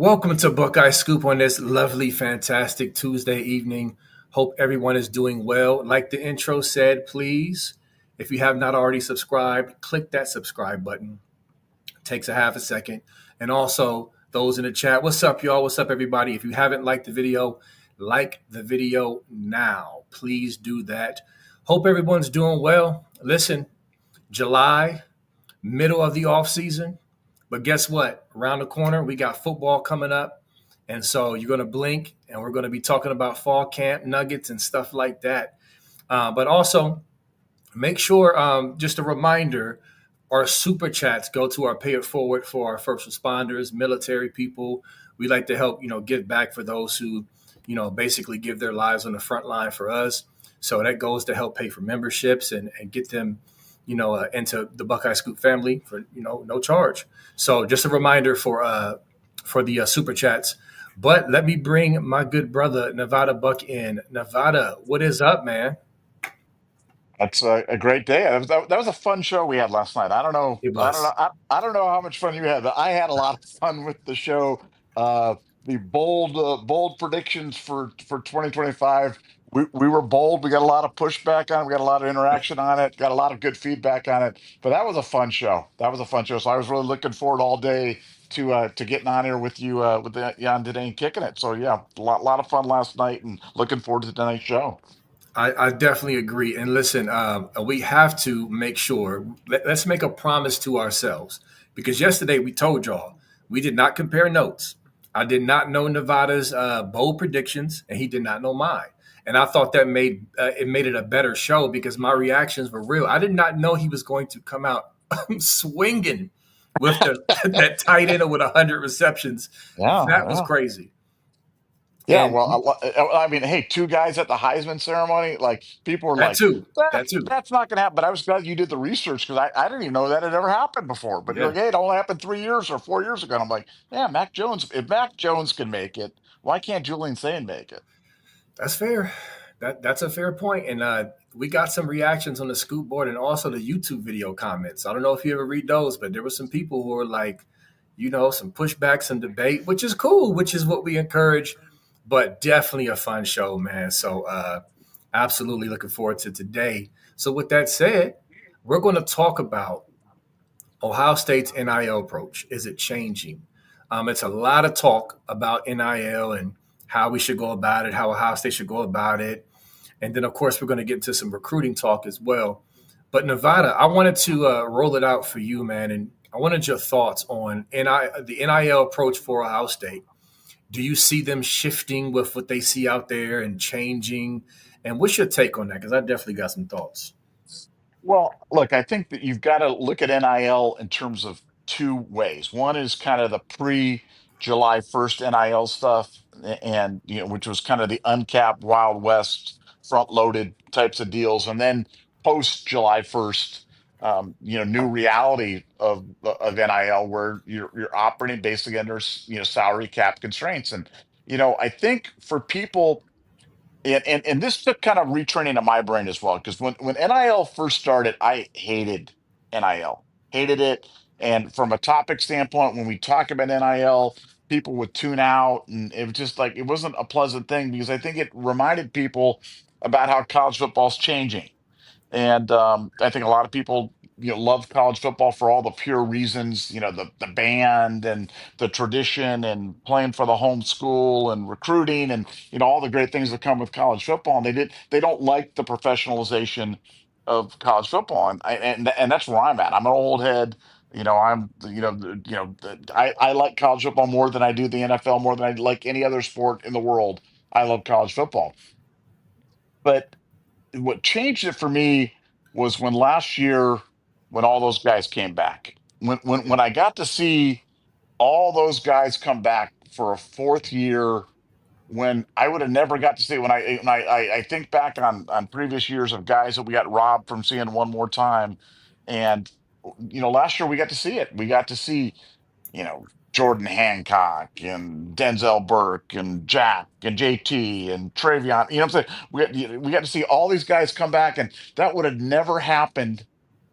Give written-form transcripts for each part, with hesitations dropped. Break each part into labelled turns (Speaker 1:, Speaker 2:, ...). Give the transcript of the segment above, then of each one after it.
Speaker 1: Welcome to Buckeye Scoop on this lovely, fantastic Tuesday evening. Hope everyone is doing well. Like the intro said, please, if you have not already subscribed, click that subscribe button. It takes a half a second. And also, those in the chat, what's up, y'all? What's up, everybody? If you haven't liked the video, like the video now. Please do that. Hope everyone's doing well. Listen, July, middle of the off season. But guess what? Around the corner, we got football coming up. And so you're going to blink and we're going to be talking about fall camp nuggets and stuff like that. But also, make sure, just a reminder, our super chats go to our pay it forward for our first responders, military people. We like to help, give back for those who, basically give their lives on the front line for us. So that goes to help pay for memberships and get them, into the Buckeye Scoop family for, no charge. So just a reminder for the super chats. But let me bring my good brother Nevada Buck in. Nevada, what is up, man?
Speaker 2: That's a great day. That was a fun show we had last night. I don't know.
Speaker 1: It
Speaker 2: I don't know.
Speaker 1: was.
Speaker 2: I don't know how much fun you had, but I had a lot of fun with the show. Uh, the bold predictions for 2025. We were bold. We got a lot of pushback on it. We got a lot of interaction on it. Got a lot of good feedback on it. But that was a fun show. That was a fun show. So I was really looking forward all day to getting on here with you on today and kicking it. So yeah, a lot of fun last night, and looking forward to tonight's show.
Speaker 1: I definitely agree. And listen, we have to make sure, let's make a promise to ourselves because yesterday we told y'all we did not compare notes. I did not know Nevada's bold predictions, and he did not know mine. And I thought that made it a better show because my reactions were real. I did not know he was going to come out swinging with that tight end with 100 receptions.
Speaker 2: Yeah,
Speaker 1: That was
Speaker 2: yeah.
Speaker 1: crazy.
Speaker 2: Yeah,
Speaker 1: And
Speaker 2: well, I mean, hey, two guys at the Heisman ceremony, like people were
Speaker 1: that
Speaker 2: like,
Speaker 1: too.
Speaker 2: that,
Speaker 1: That too.
Speaker 2: that's not going to happen. But I was glad you did the research because I didn't even know that had ever happened before. But you're
Speaker 1: Yeah.
Speaker 2: like, hey, it only happened 3 years or 4 years ago. And I'm like, yeah, Mac Jones. If Mac Jones can make it, why can't Julian Sain make it?
Speaker 1: That's fair. That's a fair point. And we got some reactions on the scoop board and also the YouTube video comments. I don't know if you ever read those, but there were some people who were like, some pushback, some debate, which is cool, which is what we encourage. But definitely a fun show, man. So absolutely looking forward to today. So with that said, we're going to talk about Ohio State's NIL approach. Is it changing? It's a lot of talk about NIL and how we should go about it, how Ohio State should go about it. And then, of course, we're going to get into some recruiting talk as well. But Nevada, I wanted to roll it out for you, man. And I wanted your thoughts on the NIL approach for Ohio State. Do you see them shifting with what they see out there and changing? And what's your take on that? Because I definitely got some thoughts.
Speaker 2: Well, look, I think that you've got to look at NIL in terms of two ways. One is kind of the pre-July 1st NIL stuff, and which was kind of the uncapped Wild West front-loaded types of deals, and then post July 1st, new reality of NIL where you're operating basically under salary cap constraints, and I think for people. And this took kind of retraining of my brain as well, because when NIL first started, I hated NIL, hated it. And from a topic standpoint, when we talk about NIL, people would tune out, and it was just like it wasn't a pleasant thing because I think it reminded people about how college football's changing. And I think a lot of people, love college football for all the pure reasons, the band and the tradition and playing for the home school and recruiting and all the great things that come with college football. And they don't like the professionalization of college football. And that's where I'm at. I'm an old head. I like college football more than I do the NFL, more than I like any other sport in the world. I love college football, but what changed it for me was when last year, when all those guys came back, when I got to see all those guys come back for a fourth year, when I would have never got to see, when I think back on previous years of guys that we got robbed from seeing one more time. And last year we got to see it. We got to see Jordan Hancock and Denzel Burke and Jack and JT and Travion. You know what I'm saying? We got to see all these guys come back, and that would have never happened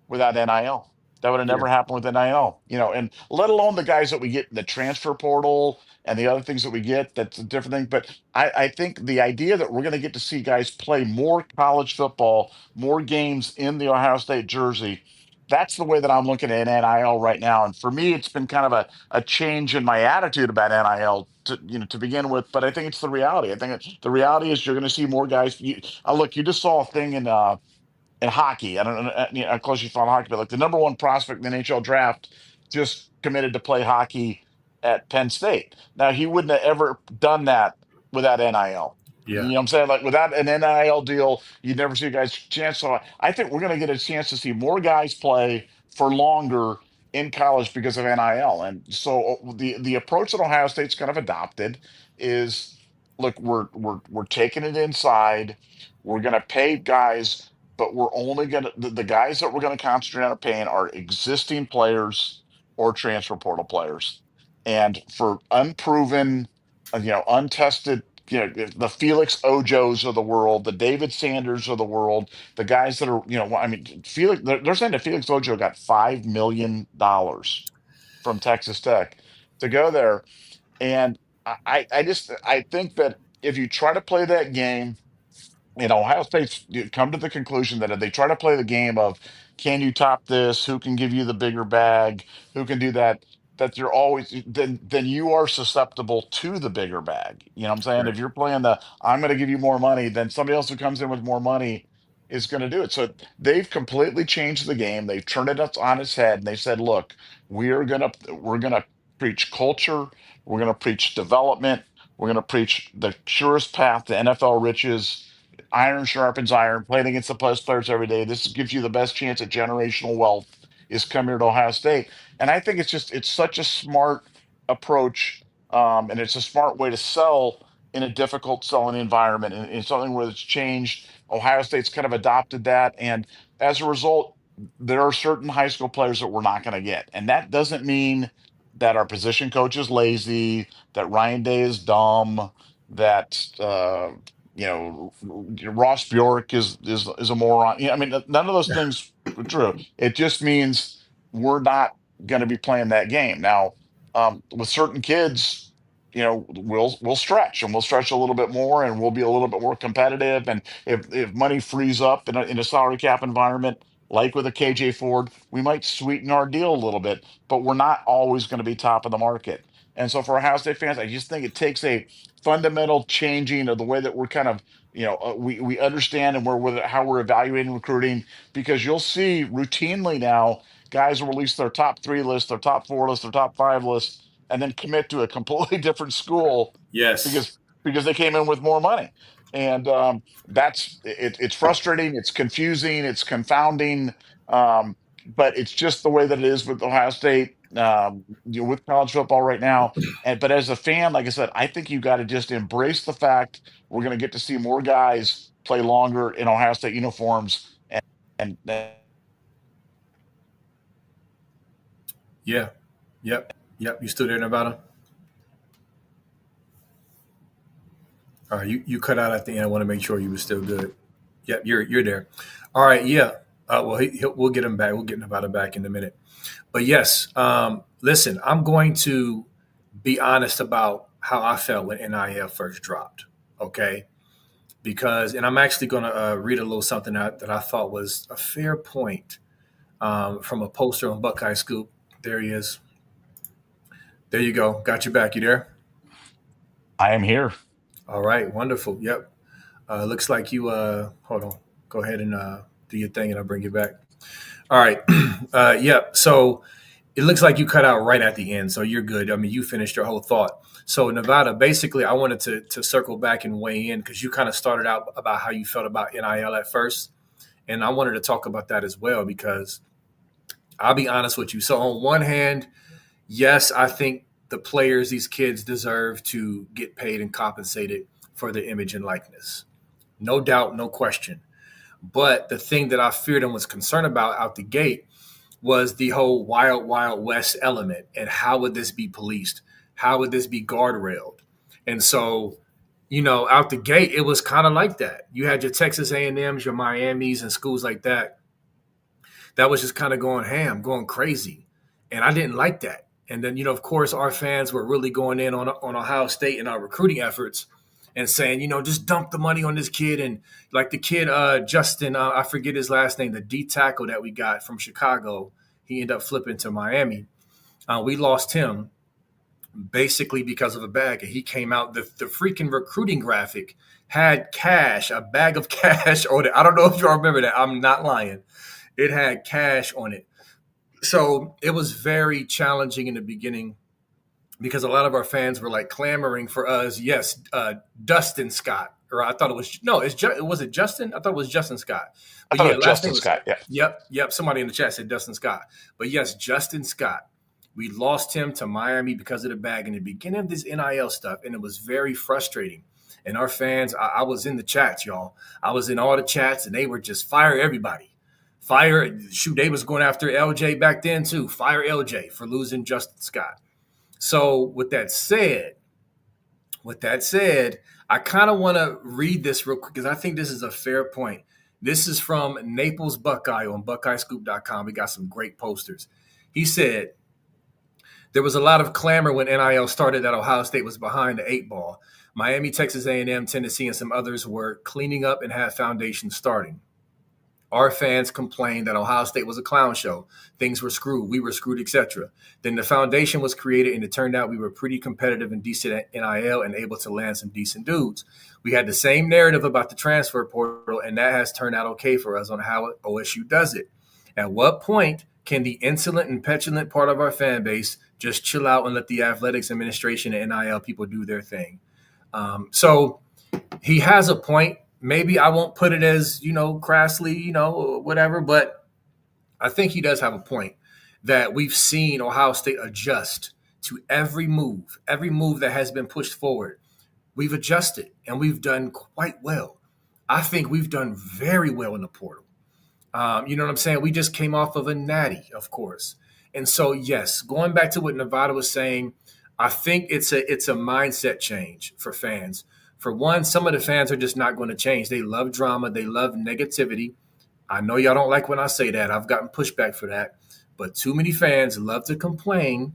Speaker 2: without NIL. That would have
Speaker 1: Yeah.
Speaker 2: never happened with NIL. And let alone the guys that we get in the transfer portal and the other things that we get, that's a different thing. But I think the idea that we're going to get to see guys play more college football, more games in the Ohio State jersey, that's the way that I'm looking at NIL right now. And for me, it's been kind of a change in my attitude about NIL to begin with. But I think it's the reality. I think the reality is you're going to see more guys. Look, you just saw a thing in hockey. I don't know how close you follow hockey, but like the number one prospect in the NHL draft just committed to play hockey at Penn State. Now he wouldn't have ever done that without NIL. You
Speaker 1: Yeah.
Speaker 2: know what I'm saying? Like without an NIL deal, you'd never see a guy's chance. So I think we're going to get a chance to see more guys play for longer in college because of NIL. And so the approach that Ohio State's kind of adopted is, look, we're taking it inside. We're going to pay guys, but we're only going to the guys that we're going to concentrate on paying are existing players or transfer portal players. And for unproven, untested, the Felix Ojos of the world, the David Sanders of the world, the guys that are, I mean, Felix, they're saying that Felix Ojo got $5 million from Texas Tech to go there. And I think that if you try to play that game, Ohio State's come to the conclusion that if they try to play the game of can you top this, who can give you the bigger bag, who can do that, that you're always then you are susceptible to the bigger bag. You know what I'm saying? If
Speaker 1: Right.
Speaker 2: you're playing the I'm going to give you more money, then somebody else who comes in with more money is going to do it. So they've completely changed the game. They've turned it up on its head, and they said, "Look, we're gonna preach culture. We're gonna preach development. We're gonna preach the surest path to NFL riches." Iron sharpens iron, playing against the best players every day. This gives you the best chance at generational wealth is come here to Ohio State. And I think it's such a smart approach. And it's a smart way to sell in a difficult selling environment and in something where it's changed. Ohio State's kind of adopted that. And as a result, there are certain high school players that we're not going to get. And that doesn't mean that our position coach is lazy, that Ryan Day is dumb, that Ross Bjork is a moron. I mean, none of those things are true. It just means we're not going to be playing that game now. With certain kids, we'll stretch and we'll stretch a little bit more, and we'll be a little bit more competitive. And if money frees up in a salary cap environment, like with a KJ Ford, we might sweeten our deal a little bit, but we're not always going to be top of the market. And so for Ohio State fans, I just think it takes a fundamental changing of the way that we're kind of we understand and how we're evaluating recruiting, because you'll see routinely now guys will release their top three list, their top four list, their top five list, and then commit to a completely different school
Speaker 1: Yes.
Speaker 2: because they came in with more money. And it's frustrating, it's confusing, it's confounding, but it's just the way that it is with Ohio State, with college football right now. And but as a fan, like I said, I think you got to just embrace the fact we're going to get to see more guys play longer in Ohio State uniforms, and
Speaker 1: Yeah. Yep. Yep. You still there, Nevada? All right. You cut out at the end. I want to make sure you were still good. Yep. You're there. All right. Yeah. Well, we'll get him back. We'll get Nevada back in a minute. But yes, listen, I'm going to be honest about how I felt when NIL first dropped. Okay. Because, and I'm actually going to read a little something that I thought was a fair point from a poster on Buckeye Scoop. There he is. There you go. Got you back. You there?
Speaker 2: I am here.
Speaker 1: All right. Wonderful. Yep. Looks like you, hold on. Go ahead and do your thing and I'll bring you back. All right. Yep. So it looks like you cut out right at the end. So you're good. I mean, you finished your whole thought. So, Nevada, basically, I wanted to circle back and weigh in because you kind of started out about how you felt about NIL at first. And I wanted to talk about that as well because I'll be honest with you. So, on one hand, yes, I think the players, these kids deserve to get paid and compensated for their image and likeness. No doubt, no question. But the thing that I feared and was concerned about out the gate was the whole wild, wild west element and how would this be policed? How would this be guardrailed? And so, out the gate, it was kind of like that. You had your Texas A&Ms, your Miamis, and schools like that. That was just kind of going ham, going crazy, and I didn't like that. And then, of course, our fans were really going in on Ohio State and our recruiting efforts and saying, just dump the money on this kid. And like the kid, Justin, I forget his last name, the D tackle that we got from Chicago, he ended up flipping to Miami. We lost him basically because of a bag. And he came out, the freaking recruiting graphic had cash, a bag of cash on it. I don't know if y'all remember that. I'm not lying. It had cash on it. So it was very challenging in the beginning because a lot of our fans were like clamoring for us. Yes, Dustin Scott, or I thought it was no, was it Justin? I thought it was Justin Scott,
Speaker 2: I
Speaker 1: but
Speaker 2: thought
Speaker 1: yeah,
Speaker 2: it was
Speaker 1: last
Speaker 2: Justin
Speaker 1: name was
Speaker 2: Scott. Yeah.
Speaker 1: yep. Somebody in the chat said Dustin Scott, but yes, Justin Scott. We lost him to Miami because of the bag in the beginning of this NIL stuff, and it was very frustrating. And our fans, I was in the chats, y'all. I was in all the chats, and they were just fire everybody. Fire, shoot, they was going after LJ back then too. Fire LJ for losing Justin Scott. So with that said, I kind of want to read this real quick because I think this is a fair point. This is from Naples Buckeye on BuckeyeScoop.com. We got some great posters. He said, there was a lot of clamor when NIL started that Ohio State was behind the eight ball. Miami, Texas A&M, Tennessee, and some others were cleaning up and had foundations starting. Our fans complained that Ohio State was a clown show. Things were screwed. We were screwed, etc. Then the foundation was created, and it turned out we were pretty competitive and decent at NIL and able to land some decent dudes. We had the same narrative about the transfer portal, and that has turned out okay for us on how OSU does it. At what point can the insolent and petulant part of our fan base just chill out and let the athletics administration and NIL people do their thing? So he has a point. Maybe I won't put it as, crassly, whatever, but I think he does have a point that we've seen Ohio State adjust to every move that has been pushed forward. We've adjusted and we've done quite well. I think we've done very well in the portal. You know what I'm saying? We just came off of a natty, of course. And so, yes, going back to what Nevada was saying, I think it's a mindset change for fans. For one, some of the fans are just not going to change. They love drama. They love negativity. I know y'all don't like when I say that. I've gotten pushback for that. But too many fans love to complain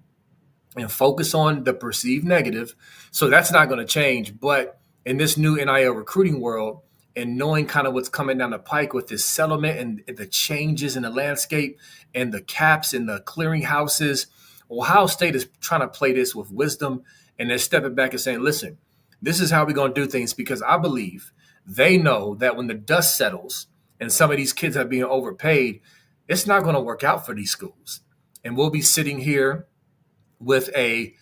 Speaker 1: and focus on the perceived negative. So that's not going to change. But in this new NIL recruiting world, and knowing kind of what's coming down the pike with this settlement and the changes in the landscape and the caps and the clearinghouses, Ohio State is trying to play this with wisdom, and they're stepping back and saying, listen, this is how we're going to do things, because I believe they know that when the dust settles and some of these kids are being overpaid, it's not going to work out for these schools. And we'll be sitting here with a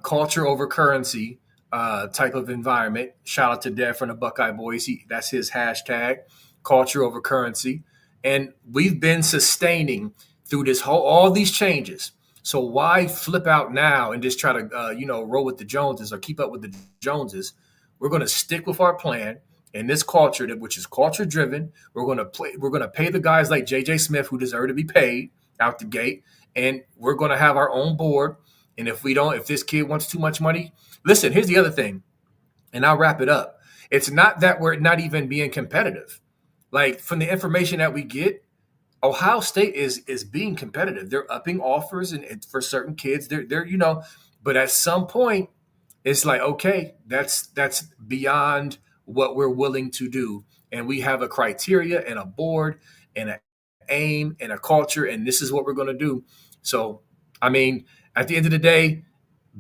Speaker 1: culture over currency type of environment. Shout out to Dad from the Buckeye Boys. That's his hashtag, culture over currency. And we've been sustaining through all these changes. So why flip out now and just try to, roll with the Joneses or keep up with the Joneses? We're going to stick with our plan and this culture, which is culture driven. We're going to play. We're going to pay the guys like J.J. Smith who deserve to be paid out the gate, and we're going to have our own board. And if this kid wants too much money, listen, here's the other thing, and I'll wrap it up. It's not that we're not even being competitive. Like, from the information that we get, Ohio State is being competitive. They're upping offers and for certain kids. They're but at some point, it's like, okay, that's beyond what we're willing to do. And we have a criteria and a board and an aim and a culture, and this is what we're going to do. So, I mean, at the end of the day,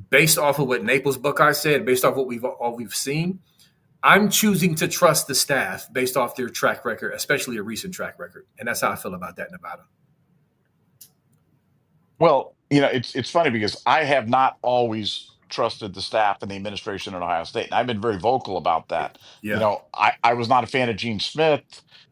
Speaker 1: based off of what Naples Buckeye said, based off what we've seen, I'm choosing to trust the staff based off their track record, especially a recent track record, and that's how I feel about that, Nevada.
Speaker 2: Well, it's funny because I have not always trusted the staff and the administration at Ohio State, and I've been very vocal about that.
Speaker 1: Yeah,
Speaker 2: I was not a fan of Gene Smith.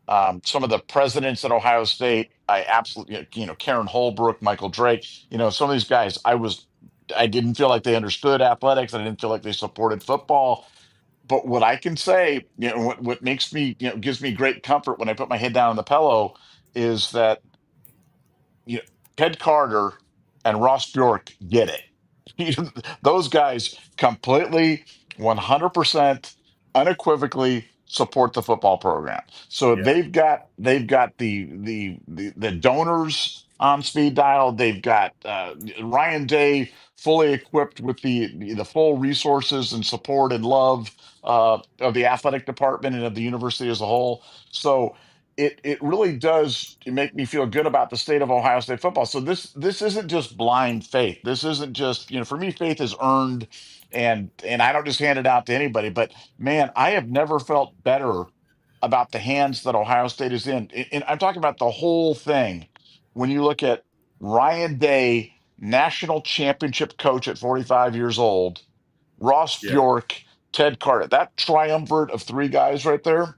Speaker 2: Some of the presidents at Ohio State, I absolutely, Karen Holbrook, Michael Drake, some of these guys, I didn't feel like they understood athletics. I didn't feel like they supported football. But what I can say, what makes me, gives me great comfort when I put my head down on the pillow is that you know, Ted Carter and Ross Bjork get it. Those guys completely, 100%, unequivocally support the football program. So
Speaker 1: yeah,
Speaker 2: they've got the donors on speed dial. They've got Ryan Day fully equipped with the full resources and support and love of the athletic department and of the university as a whole. So it really does make me feel good about the state of Ohio State football. So this isn't just blind faith. This isn't just, for me, faith is earned, and I don't just hand it out to anybody. But man, I have never felt better about the hands that Ohio State is in. And I'm talking about the whole thing. When you look at Ryan Day, national championship coach at 45 years old, Ross
Speaker 1: Yeah.
Speaker 2: Bjork, Ted Carter, that triumvirate of three guys right there,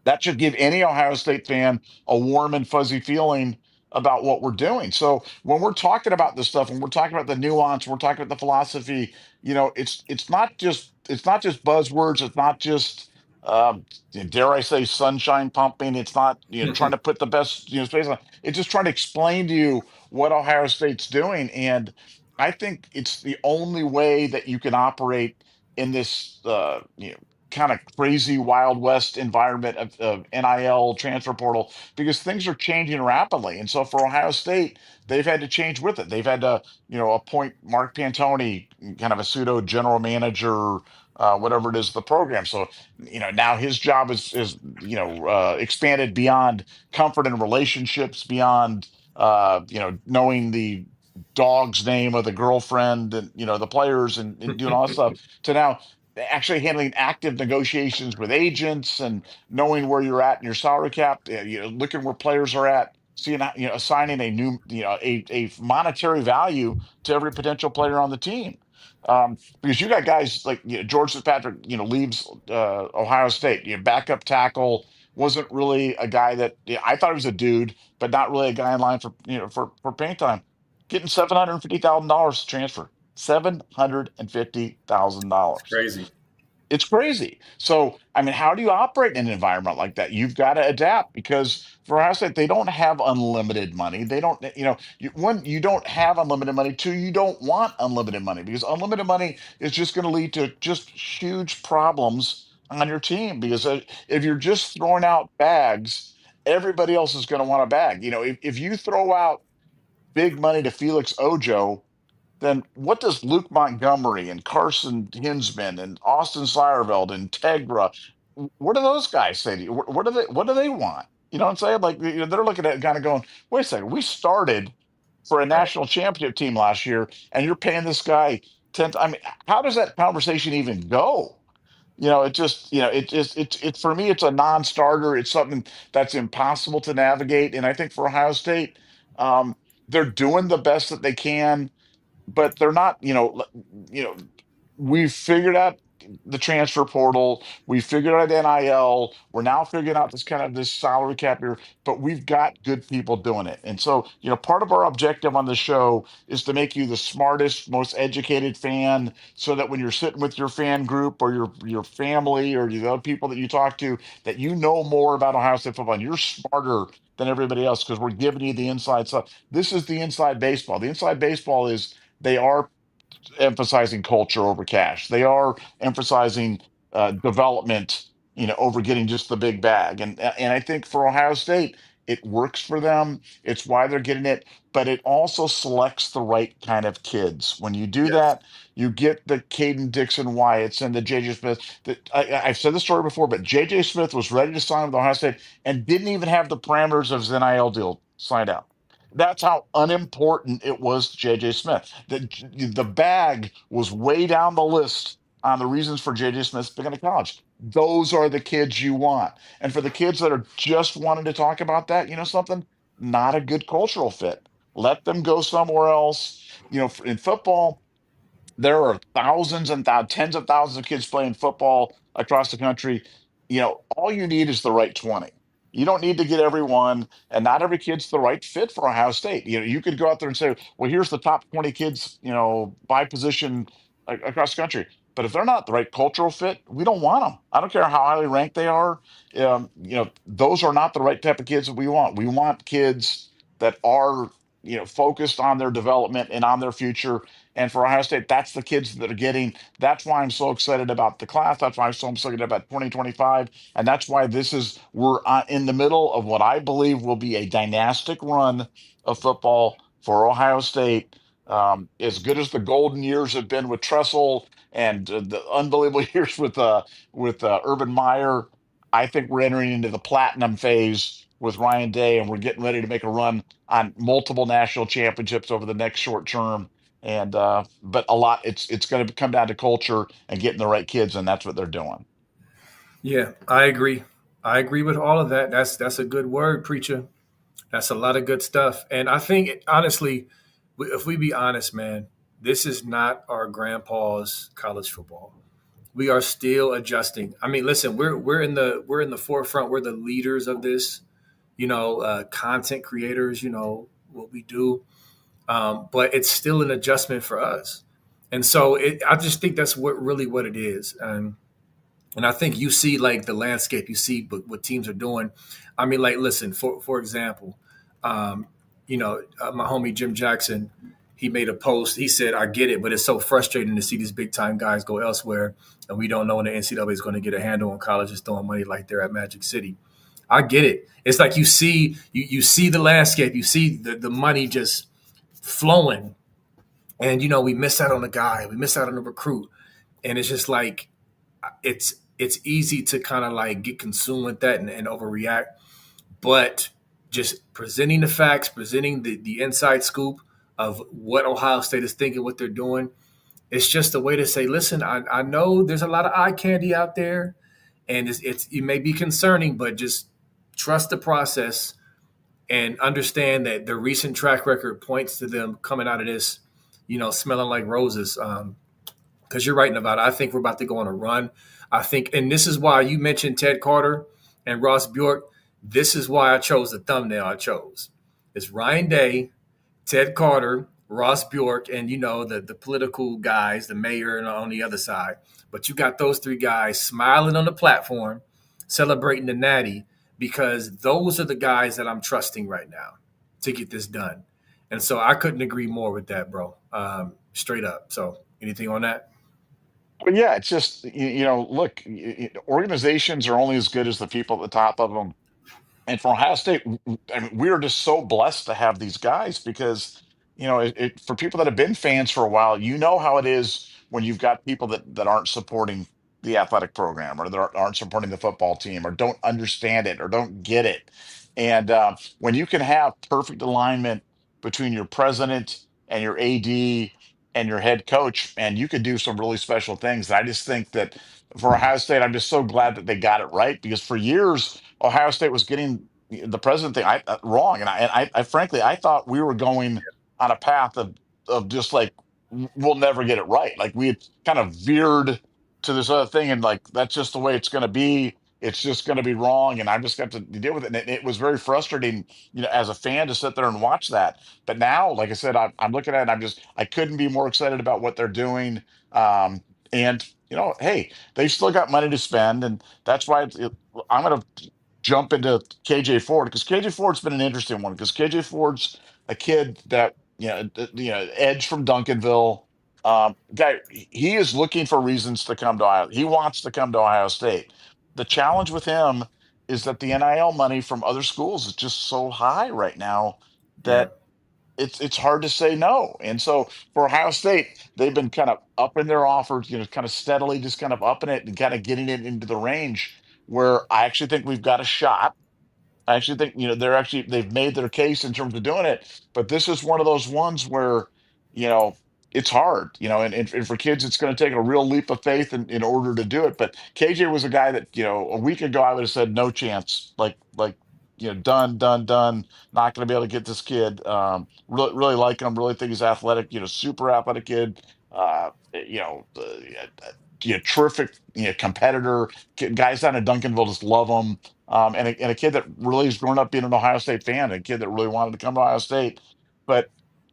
Speaker 2: that should give any Ohio State fan a warm and fuzzy feeling about what we're doing. So when we're talking about this stuff, when we're talking about the nuance, we're talking about the philosophy, it's not just buzzwords. It's not just dare I say sunshine pumping. It's not trying to put the best space on. It's just trying to explain to you what Ohio State's doing, and I think it's the only way that you can operate in this kind of crazy Wild West environment of NIL transfer portal, because things are changing rapidly. And so for Ohio State, they've had to change with it. They've had to, appoint Mark Pantoni, kind of a pseudo general manager, whatever it is, the program. So, now his job is expanded beyond comfort and relationships, beyond, knowing the dog's name of the girlfriend and, the players and doing all that stuff, to now actually handling active negotiations with agents and knowing where you're at in your salary cap, looking where players are at, seeing assigning a new a monetary value to every potential player on the team. Because you got guys like George Fitzpatrick, leaves Ohio State. Backup tackle, wasn't really a guy that I thought he was a dude, but not really a guy in line for for paint time. Getting $750,000 to transfer.
Speaker 1: It's
Speaker 2: $750,000.
Speaker 1: crazy.
Speaker 2: It's crazy. So, I mean, how do you operate in an environment like that? You've got to adapt, because for us, they don't have unlimited money. They don't, one, you don't have unlimited money. Two, you don't want unlimited money, because unlimited money is just going to lead to just huge problems on your team. Because if you're just throwing out bags, everybody else is going to want a bag. If you throw out big money to Felix Ojo, then what does Luke Montgomery and Carson Hinsman and Austin Seyerveld and Tegra, what do those guys say to you? What do they want? You know what I'm saying? Like, they're looking at it kind of going, wait a second, we started for a
Speaker 1: Right.
Speaker 2: national championship team last year, and you're paying this guy 10. I mean, how does that conversation even go? It just, it's for me, it's a non-starter. It's something that's impossible to navigate. And I think for Ohio State, um, they're doing the best that they can, but they're not, we've figured out the transfer portal, we figured out NIL, we're now figuring out this salary cap here, but we've got good people doing it. And so, part of our objective on the show is to make you the smartest, most educated fan, so that when you're sitting with your fan group or your family or the other people that you talk to, that you know more about Ohio State football and you're smarter than everybody else, because we're giving you the inside stuff. This is the inside baseball. The inside baseball is, they are emphasizing culture over cash. They are emphasizing development, over getting just the big bag. And I think for Ohio State, it works for them. It's why they're getting it, but it also selects the right kind of kids. When you do
Speaker 1: Yes.
Speaker 2: that, you get the Caden Dixon Wyatts and the JJ Smith. I've said this story before, but JJ Smith was ready to sign with Ohio State and didn't even have the parameters of his NIL deal signed out. That's how unimportant it was to JJ Smith. The bag was way down the list on the reasons for JJ Smith picking a college. Those are the kids you want. And for the kids that are just wanting to talk about that, something, not a good cultural fit. Let them go somewhere else. In football, there are thousands and tens of thousands of kids playing football across the country. All you need is the right 20. You don't need to get everyone, and not every kid's the right fit for Ohio State. You could go out there and say, well, here's the top 20 kids, by position across the country. But if they're not the right cultural fit, we don't want them. I don't care how highly ranked they are. Those are not the right type of kids that we want. We want kids that are, focused on their development and on their future, And for Ohio State, that's the kids that are getting. That's why I'm so excited about the class. That's why I'm so excited about 2025. And that's why we're in the middle of what I believe will be a dynastic run of football for Ohio State. As good as the golden years have been with Tressel and the unbelievable years with Urban Meyer, I think we're entering into the platinum phase with Ryan Day, and we're getting ready to make a run on multiple national championships over the next short term. And but a lot, it's going to come down to culture and getting the right kids, and that's what they're doing.
Speaker 1: Yeah, I agree. I agree with all of that. That's a good word, preacher. That's a lot of good stuff. And I think honestly, if we be honest, man, this is not our grandpa's college football. We are still adjusting. I mean, listen, we're in the forefront. We're the leaders of this. Content creators. What we do, but it's still an adjustment for us. And so I just think that's what it is. And I think you see like the landscape, you see what teams are doing. I mean, like, listen, for example, my homie Jim Jackson, he made a post. He said, "I get it, but it's so frustrating to see these big time guys go elsewhere, and we don't know when the NCAA is going to get a handle on colleges throwing money like they're at Magic City." I get it. It's like you see the landscape, you see the money just flowing, and we miss out on a guy, we miss out on a recruit, and it's just like it's easy to kind of like get consumed with that and overreact. But just presenting the facts, presenting the inside scoop of what Ohio State is thinking, what they're doing, it's just a way to say, listen, I know there's a lot of eye candy out there, and it may be concerning, but just trust the process and understand that the recent track record points to them coming out of this, smelling like roses. Because you're right about it. I think we're about to go on a run. I think, and this is why you mentioned Ted Carter and Ross Bjork. This is why I chose the thumbnail I chose. It's Ryan Day, Ted Carter, Ross Bjork, and the political guys, the mayor, and on the other side. But you got those three guys smiling on the platform, celebrating the natty, because those are the guys that I'm trusting right now to get this done. And so I couldn't agree more with that, bro. Straight up. So anything on that?
Speaker 2: But yeah, it's just look, organizations are only as good as the people at the top of them. And for Ohio State, I mean, we are just so blessed to have these guys because, for people that have been fans for a while, you know how it is when you've got people that aren't supporting the athletic program or that aren't supporting the football team or don't understand it or don't get it. And when you can have perfect alignment between your president and your AD and your head coach, and you could do some really special things. I just think that for Ohio State, I'm just so glad that they got it right because for years, Ohio State was getting the president thing wrong, and I frankly I thought we were going on a path of just like we'll never get it right. Like we had kind of veered to this other thing, and like that's just the way it's going to be. It's just going to be wrong, and I just got to deal with it. And it was very frustrating, as a fan to sit there and watch that. But now, like I said, I'm looking at it. And I couldn't be more excited about what they're doing. And hey, they've still got money to spend, and that's why I'm going to jump into KJ Ford because KJ Ford's been an interesting one because KJ Ford's a kid that edge from Duncanville. Guy, he is looking for reasons to come to Ohio. He wants to come to Ohio State. The challenge with him is that the NIL money from other schools is just so high right now
Speaker 1: Yeah.
Speaker 2: that it's hard to say no. And so for Ohio State, they've been kind of upping their offers, kind of steadily just kind of upping it and kind of getting it into the range where I actually think we've got a shot. I actually think, they've made their case in terms of doing it, but this is one of those ones where, you know, it's hard, and for kids, it's going to take a real leap of faith in order to do it. But KJ was a guy that, a week ago I would have said no chance, like, done, done, done. Not going to be able to get this kid. Really, really like him. Really think he's athletic. Super athletic kid. Terrific. Competitor. Guys down in Duncanville just love him. And a kid that really has grown up being an Ohio State fan, a kid that really wanted to come to Ohio State. But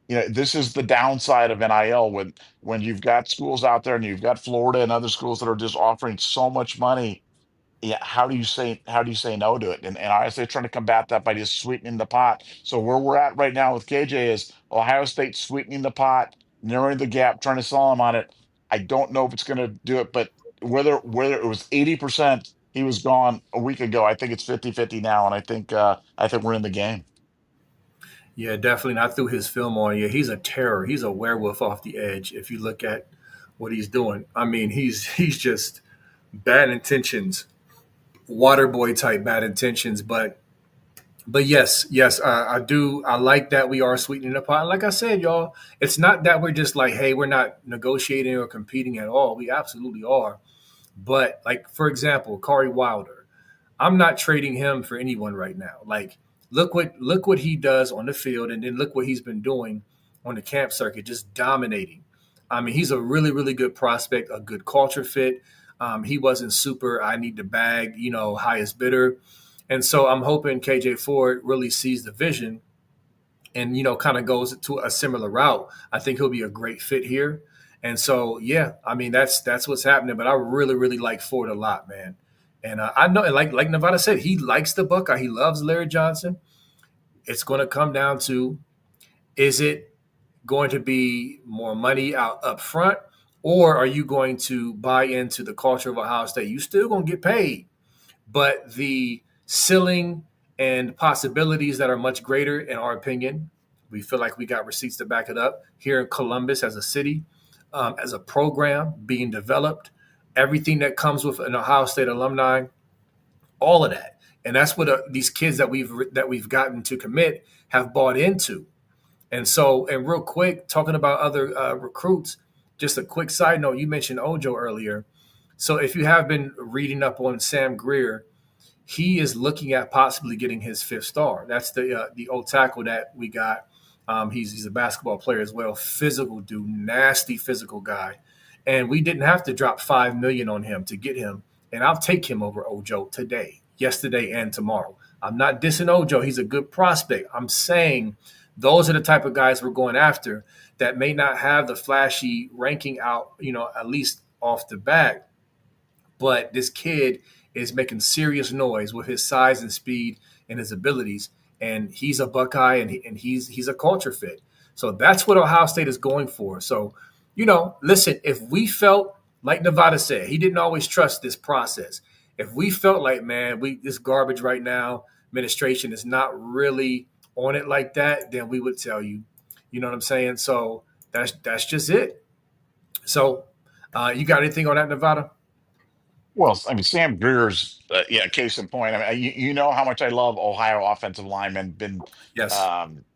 Speaker 2: this is the downside of NIL when you've got schools out there and you've got Florida and other schools that are just offering so much money. Yeah, how do you say no to it? And Ohio State's trying to combat that by just sweetening the pot. So where we're at right now with KJ is Ohio State sweetening the pot narrowing the gap, trying to sell him on it. I don't know if it's going to do it, but whether it was 80% he was gone a week ago, I think it's 50-50 now, and I think we're in the game.
Speaker 1: Yeah, definitely. And I threw his film on you. He's a terror. He's a werewolf off the edge. If you look at what he's doing, I mean, he's just bad intentions, water boy type bad intentions. But yes, I do. I like that we are sweetening the pot. Like I said, y'all, it's not that we're just like, hey, we're not negotiating or competing at all. We absolutely are. But like for example, Corey Wilder. I'm not trading him for anyone right now. Like look what he does on the field, and then look what he's been doing on the camp circuit, just dominating. I mean, he's a really really good prospect, a good culture fit. He wasn't super. I need the bag, highest bidder, and so I'm hoping KJ Ford really sees the vision and kind of goes to a similar route. I think he'll be a great fit here. And so yeah, I mean that's what's happening. But I really really like Ford a lot, man. And I know, and like Nevada said, he likes the Buckeye. He loves Larry Johnson. It's going to come down to, is it going to be more money out up front, or are you going to buy into the culture of Ohio State? You still going to get paid, but the ceiling and possibilities that are much greater, in our opinion. We feel like we got receipts to back it up here in Columbus as a city, as a program being developed, everything that comes with an Ohio State alumni, all of that, and that's what these kids that we've gotten to commit have bought into. And so, and real quick, talking about other recruits, just a quick side note. You mentioned Ojo earlier. So if you have been reading up on Sam Greer, he is looking at possibly getting his fifth star. That's the old tackle that we got. He's a basketball player as well, physical dude, nasty physical guy, and we didn't have to drop 5 million on him to get him. And I'll take him over Ojo today, yesterday, and tomorrow. I'm not dissing Ojo; he's a good prospect. I'm saying those are the type of guys we're going after that may not have the flashy ranking out, at least off the bat, but this kid is making serious noise with his size and speed and his abilities. And he's a Buckeye, and he's a culture fit. So that's what Ohio State is going for. So, listen, if we felt like Nevada said, he didn't always trust this process. If we felt like, man, this garbage right now, administration is not really on it like that, then we would tell you. You know what I'm saying? So that's just it. So, you got anything on that, Nevada?
Speaker 2: Well, I mean, Sam Greer's, yeah, case in point. I mean, you know how much I love Ohio offensive linemen.
Speaker 1: Yes.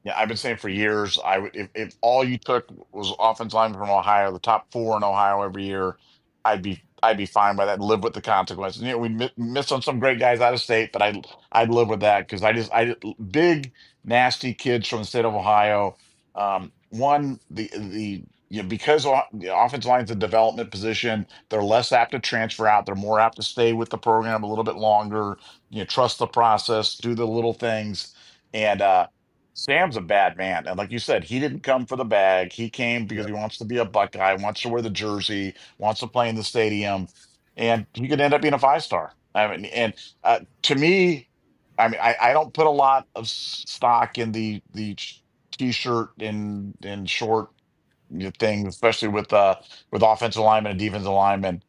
Speaker 2: Yeah, I've been saying for years, I would if all you took was offensive linemen from Ohio, the top four in Ohio every year, I'd be fine by that and live with the consequences. We miss on some great guys out of state, but I'd live with that because big nasty kids from the state of Ohio. One the because the offensive line's a development position, they're less apt to transfer out. They're more apt to stay with the program a little bit longer. Trust the process, do the little things. And Sam's a bad man. And like you said, he didn't come for the bag. He came because he
Speaker 1: Yep.
Speaker 2: wants to be a Buckeye, wants to wear the jersey, wants to play in the stadium, and he could end up being a 5 star. I mean, and to me, I mean, I don't put a lot of stock in the t-shirt and short thing, especially with offensive linemen and defensive linemen.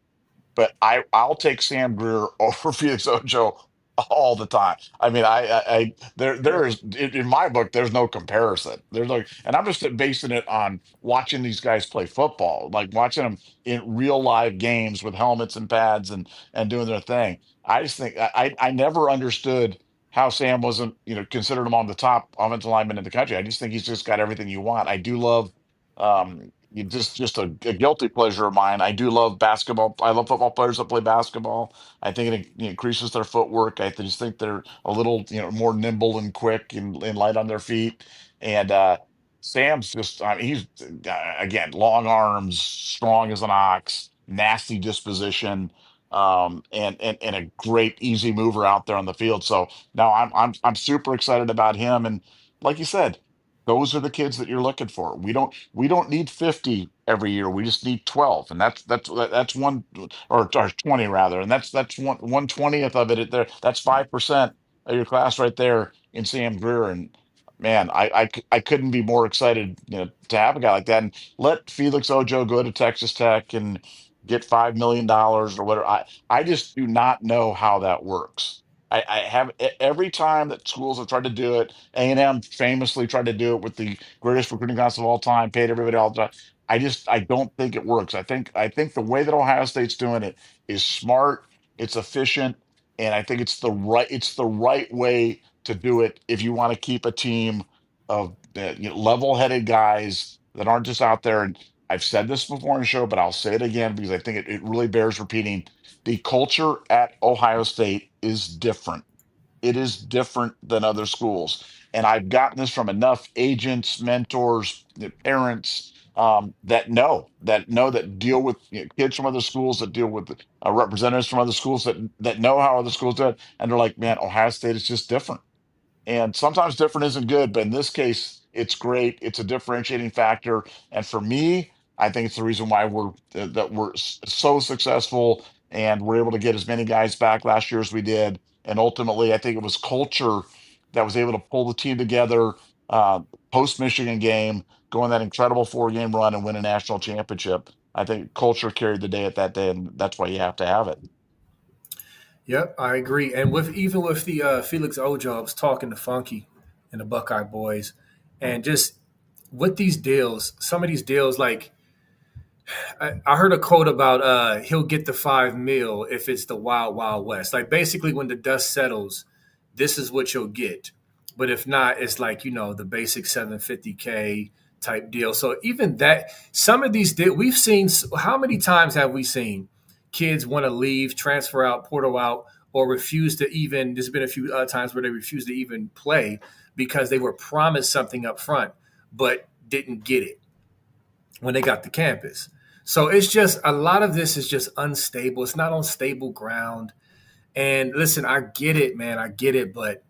Speaker 2: But I'll take Sam Greer over Felix Ojo all the time. I mean, there is in my book, there's no comparison. There's like, and I'm just basing it on watching these guys play football, like watching them in real live games with helmets and pads and doing their thing. I just think I never understood how Sam wasn't considered among the top offensive linemen in the country. I just think he's just got everything you want. I do love just a guilty pleasure of mine. I do love basketball. I love football players that play basketball. I think it increases their footwork. I just think they're a little more nimble and quick and light on their feet. And Sam's just I mean, he's again long arms, strong as an ox, nasty disposition, and a great easy mover out there on the field. So now I'm super excited about him. And like you said, those are the kids that you're looking for. We don't need 50 every year. We just need 12, and that's one or 20 rather, and that's 1/20th of it. There, that's 5% of your class right there in Sam Greer. And man, I couldn't be more excited, to have a guy like that and let Felix Ojo go to Texas Tech and get $5 million or whatever. I just do not know how that works. I have every time that schools have tried to do it, A&M famously tried to do it with the greatest recruiting class of all time, paid everybody all the time. I don't think it works. I think the way that Ohio State's doing it is smart, it's efficient, and I think it's the right way to do it if you want to keep a team of level-headed guys that aren't just out there. And I've said this before in the show, but I'll say it again because I think it really bears repeating. The culture at Ohio State is different. It is different than other schools. And I've gotten this from enough agents, mentors, parents, that deal with kids from other schools, that deal with representatives from other schools, that know how other schools do it, and they're like, man, Ohio State is just different. And sometimes different isn't good, but in this case, it's great. It's a differentiating factor. And for me, I think it's the reason why we're so successful and we're able to get as many guys back last year as we did. And ultimately, I think it was culture that was able to pull the team together, post Michigan game, go on that incredible 4 game run and win a national championship. I think culture carried the day at that day, and that's why you have to have it.
Speaker 1: Yep, I agree. And with even with the Felix Ojo, I was talking to Funky and the Buckeye boys, and just with these deals, some of these deals, like I heard a quote about he'll get the 5 mil if it's the wild wild west. Like basically, when the dust settles, this is what you'll get. But if not, it's like the basic 750K type deal. So even that, some of these we've seen. How many times have we seen kids want to leave, transfer out, portal out, or refuse to even? There's been a few times where they refuse to even play because they were promised something up front but didn't get it when they got to campus. So it's just a lot of this is just unstable. It's not on stable ground. And listen, I get it, man. I get it, but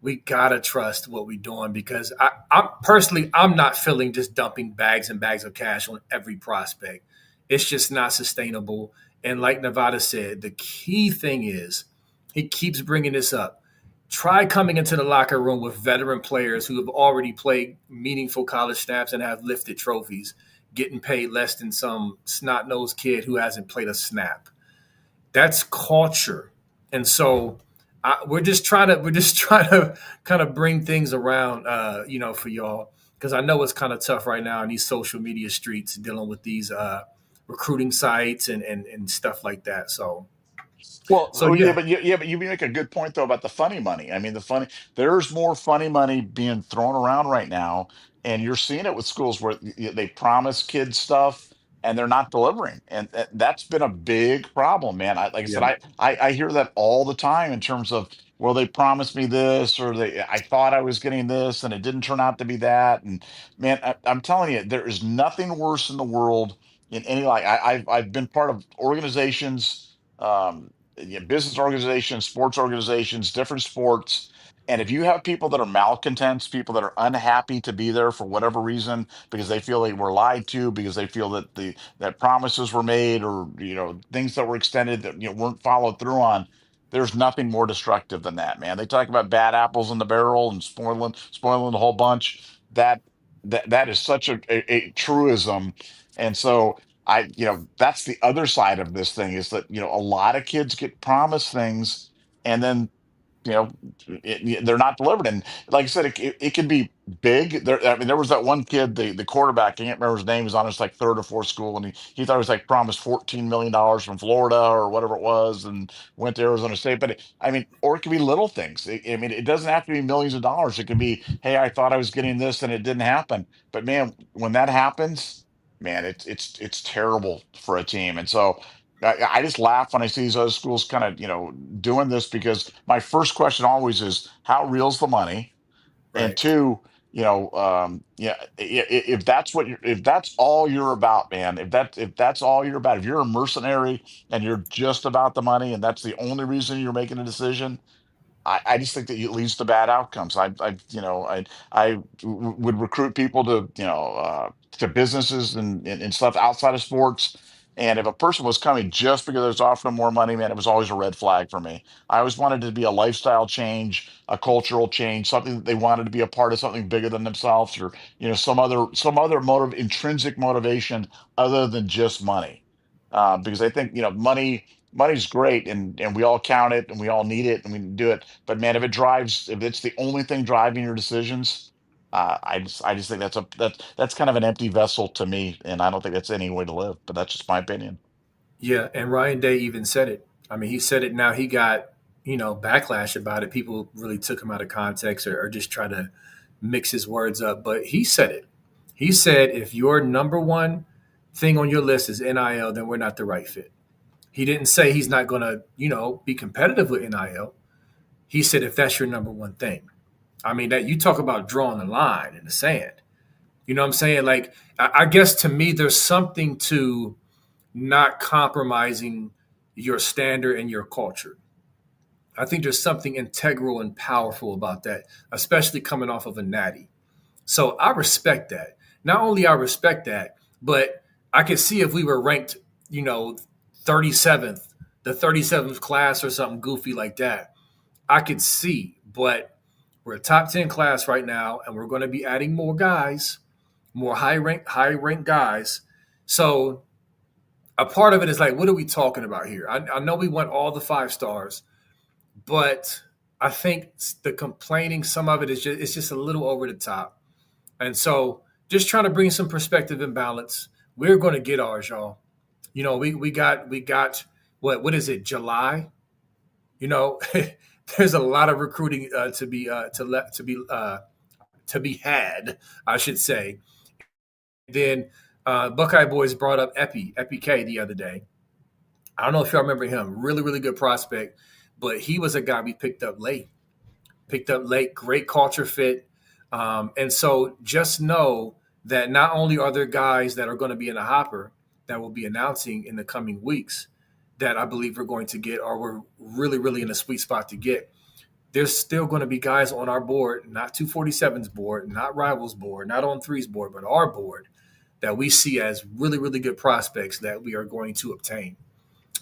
Speaker 1: we gotta trust what we're doing because I'm personally I'm not feeling just dumping bags and bags of cash on every prospect. It's just not sustainable. And like Nevada said, the key thing is he keeps bringing this up. Try coming into the locker room with veteran players who have already played meaningful college snaps and have lifted trophies, getting paid less than some snot nosed kid who hasn't played a snap. That's culture, and so we're just trying to kind of bring things around, for y'all because I know it's kind of tough right now in these social media streets dealing with these recruiting sites and stuff like that.
Speaker 2: Well,
Speaker 1: So
Speaker 2: yeah,
Speaker 1: yeah,
Speaker 2: but you make a good point though about the funny money. I mean, there's more funny money being thrown around right now, and you're seeing it with schools where they promise kids stuff and they're not delivering, and that's been a big problem, man. Like I said,
Speaker 1: yeah,
Speaker 2: I hear that all the time in terms of, well, they promised me this, or I thought I was getting this, and it didn't turn out to be that. And man, I'm telling you, there is nothing worse in the world in any like I've been part of organizations. Business organizations, sports organizations, different sports. And if you have people that are malcontents, people that are unhappy to be there for whatever reason, because they feel they were lied to, because they feel that that promises were made, or things that were extended that weren't followed through on, there's nothing more destructive than that, man. They talk about bad apples in the barrel and spoiling the whole bunch. That is such a truism. And so that's the other side of this thing is that, a lot of kids get promised things and then, you know, they're not delivered. And like I said, it can be big. I mean, there was that one kid, the quarterback, I can't remember his name, he was on his like third or fourth school, and he thought he was like promised $14 million from Florida or whatever it was, and went to Arizona State. But I mean, or it can be little things. I mean, it doesn't have to be millions of dollars. It can be, hey, I thought I was getting this and it didn't happen. But man, when that happens, man, it's terrible for a team. And so I just laugh when I see these other schools kind of, doing this, because my first question always is, how real's the money? And
Speaker 1: right.
Speaker 2: two, yeah, if that's if that's all you're about, man, if that's all you're about, if you're a mercenary and you're just about the money and that's the only reason you're making a decision, I just think that it leads to bad outcomes. Would recruit people to businesses and stuff outside of sports. And if a person was coming just because I was offering them more money, man, it was always a red flag for me. I always wanted it to be a lifestyle change, a cultural change, something that they wanted to be a part of something bigger than themselves, or some other motive, intrinsic motivation other than just money. Because I think money's great, and we all count it and we all need it and we do it. But man, if it's the only thing driving your decisions, I just think that's kind of an empty vessel to me, and I don't think that's any way to live. But that's just my opinion.
Speaker 1: Yeah, and Ryan Day even said it. I mean, he said it. Now he got backlash about it. People really took him out of context, or just try to mix his words up. But he said it. He said, if your number one thing on your list is NIL, then we're not the right fit. He didn't say he's not going to, be competitive with NIL. He said, if that's your number one thing. I mean, that you talk about drawing the line in the sand. You know what I'm saying? Like, I guess to me, there's something to not compromising your standard and your culture. I think there's something integral and powerful about that, especially coming off of a natty. So I respect that. Not only I respect that, but I could see if we were ranked, you know, 37th, the 37th class or something goofy like that. I could see, but we're a top 10 class right now, and we're going to be adding more guys, more high rank guys. So a part of it is like, what are we talking about here? I know we want all the 5 stars, but I think the complaining, some of it is just it's just a little over the top. And so just trying to bring some perspective and balance. We're going to get ours, y'all. We got what is it, July? You know, there's a lot of recruiting to be had, I should say. Then Buckeye Boys brought up Epi K the other day. I don't know if y'all remember him. Really, really good prospect, but he was a guy we picked up late. Picked up late, great culture fit. And so just know that not only are there guys that are going to be in the hopper that will be announcing in the coming weeks that I believe we're going to get, or we're really, really in a sweet spot to get. There's still going to be guys on our board, not 247's board, not Rivals board, not on three's board, but our board that we see as really, really good prospects that we are going to obtain.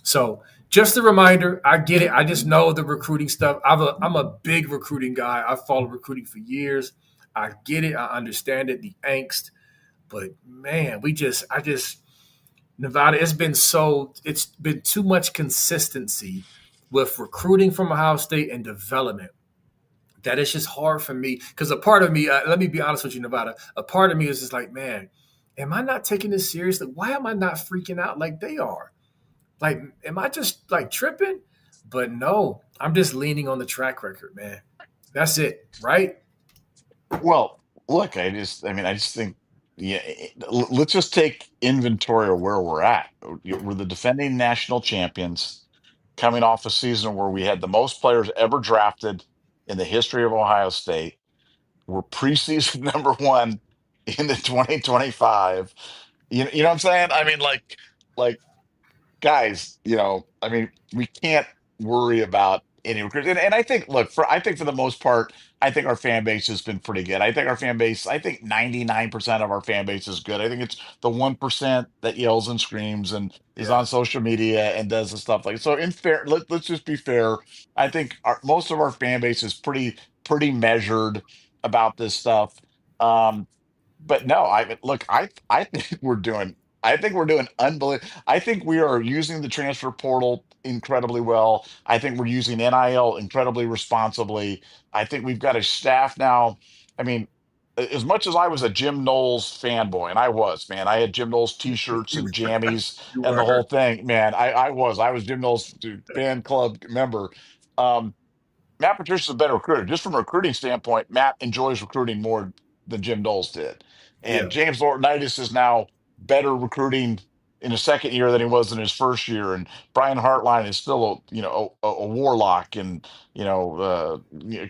Speaker 1: So just a reminder, I get it. I just know the recruiting stuff. I'm a big recruiting guy. I've followed recruiting for years. I get it. I understand it, the angst. But man, Nevada, it's been too much consistency with recruiting from Ohio State and development that it's just hard for me. Because a part of me, let me be honest with you, Nevada, a part of me is just like, man, am I not taking this seriously? Why am I not freaking out like they are? Like, am I just like tripping? But no, I'm just leaning on the track record, man. That's it, right?
Speaker 2: Well, look, I just think, yeah, let's just take inventory of where we're at. We're the defending national champions, coming off a season where we had the most players ever drafted in the history of Ohio State. We're preseason number one in the 2025. You know what I'm saying? I mean, like guys, we can't worry about any recruits. And I think, look, for the most part, I think our fan base has been pretty good. I think 99% of our fan base is good. I think it's the 1% that yells and screams and is
Speaker 1: Yeah.
Speaker 2: on social media and does the stuff like so. In fair, let's just be fair. I think most of our fan base is pretty measured about this stuff. Um, but no, look, I think we're doing unbelievable. I think we are using the transfer portal incredibly well. I think we're using NIL incredibly responsibly. I think we've got a staff now. I mean, as much as I was a Jim Knowles fanboy, and I was, man, I had Jim Knowles t-shirts
Speaker 1: You,
Speaker 2: and jammies
Speaker 1: you
Speaker 2: and the whole
Speaker 1: were.
Speaker 2: thing, man. I was Jim Knowles fan club member. Um, Matt Patricia's a better recruiter. Just from a recruiting standpoint, Matt enjoys recruiting more than Jim Knowles did. And
Speaker 1: Yeah.
Speaker 2: James Laurinaitis is now better recruiting in his second year than he was in his first year. And Brian Hartline is still a warlock. And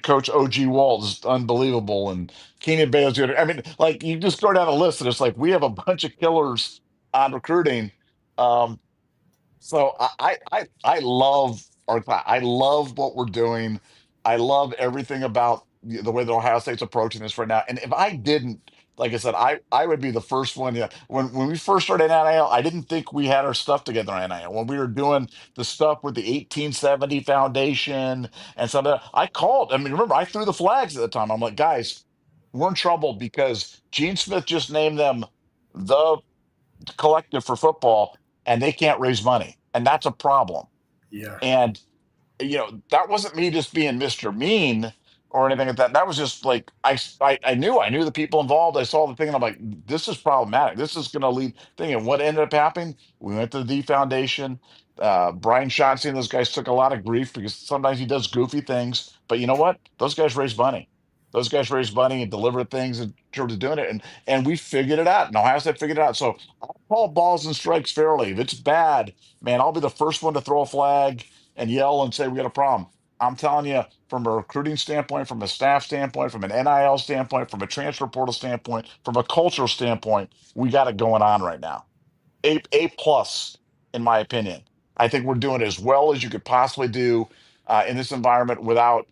Speaker 2: Coach OG Walt is unbelievable. And Keenan Bale's good. I mean, like you just go down the list and it's like we have a bunch of killers on recruiting. Um, so I love our class. I love what we're doing. I love everything about the way that Ohio State's approaching this right now. And if I didn't like I said, I would be the first one. Yeah, when we first started NIL, I didn't think we had our stuff together on NIL. When we were doing the stuff with the 1870 Foundation and some of that, I called. I mean, remember, I threw the flags at the time. I'm like, guys, we're in trouble because Gene Smith just named them the collective for football, and they can't raise money, and that's a problem.
Speaker 1: Yeah.
Speaker 2: And that wasn't me just being Mr. Mean or anything like that. That was just like I knew the people involved. I saw the thing, and I'm like, this is problematic. This is going to lead thing. And what ended up happening? We went to the foundation. Brian Shaughnessy and those guys took a lot of grief because sometimes he does goofy things. But you know what? Those guys raise money. Those guys raise money and deliver things in terms of doing it, and we figured it out. And Ohio State figured it out. So I'll call balls and strikes fairly. If it's bad, man, I'll be the first one to throw a flag and yell and say we got a problem. I'm telling you, from a recruiting standpoint, from a staff standpoint, from an NIL standpoint, from a transfer portal standpoint, from a cultural standpoint, we got it going on right now. A plus, in my opinion. I think we're doing as well as you could possibly do in this environment without,